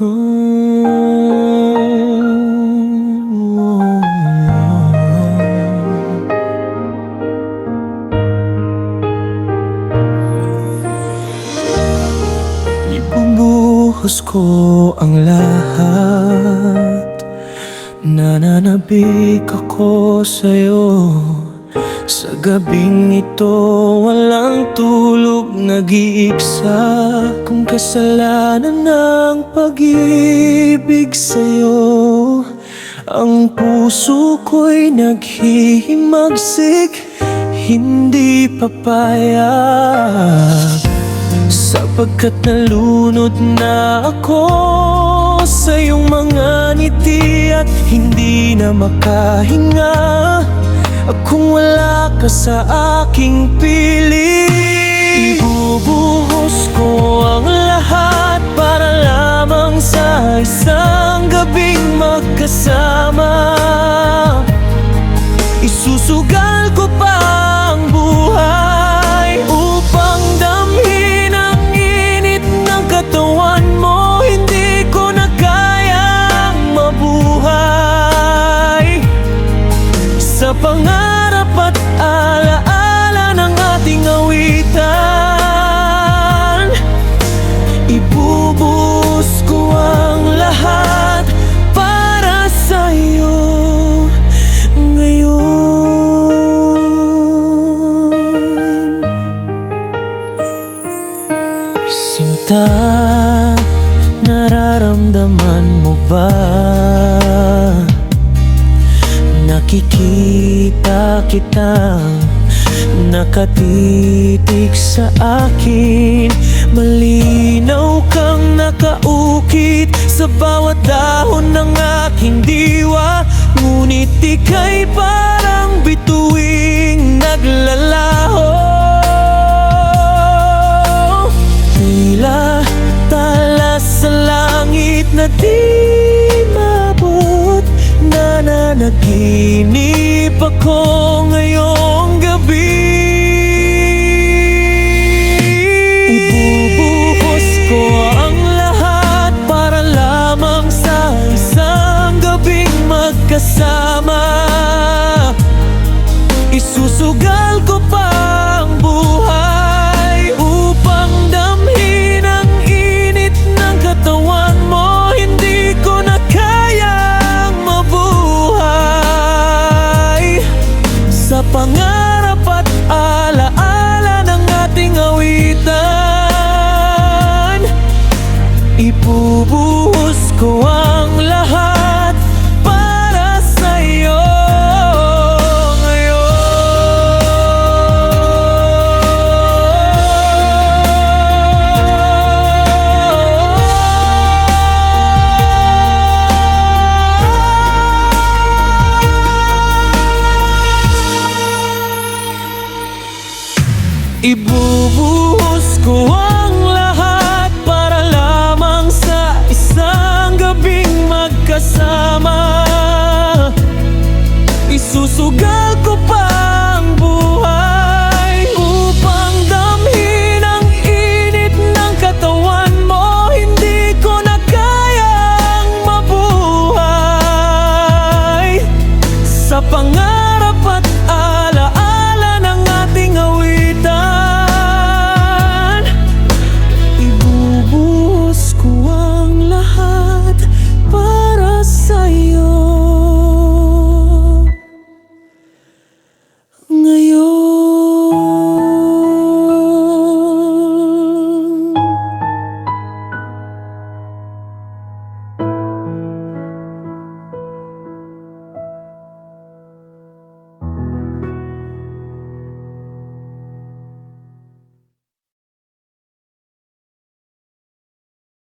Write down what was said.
Ibubuhos ko ang lahat, nananabik ako sa'yo. Sa gabing ito walang tulog, nag-iigsa kung kasalanan ng pag-ibig sa'yo. Ang puso ko'y naghihimagsik, hindi papayag, sapagkat nalunod na ako sa iyong mga ngiti at hindi na makahinga kung wala ka sa aking piling. Ibubuhos ko ang lahat para lamang sa isang gabing magkasama. Isusugal ko pa ang buhay upang damhin ang init ng katawan mo. Hindi ko na kayang mabuhay sa pangarap at alaala ng ating awitan. Ibubuhos ko ang lahat para sa'yo ngayon. Sinta, nararamdaman mo ba? Nakikita kitang nakatitig sa akin. Malinaw kang nakaukit sa bawat dahon ng aking diwa. Ngunit ika'y parang bituing naglalaho, tila talas sa langit na di mabot. Nananaginip ako ngayong gabi. Ibubuhos ko ang lahat para lamang sa isang gabing magkasama. Isusugal ko pa ang buhay upang damhin ang init ng katawan mo. Hindi ko na kayang mabuhay sa pangarap at alaala ng ating awitan. Ibubuhos ko ang lahat para sa'yo ngayon. Ibubuhos ko ang lahat para lamang sa isang gabing magkasama. Isusugal ko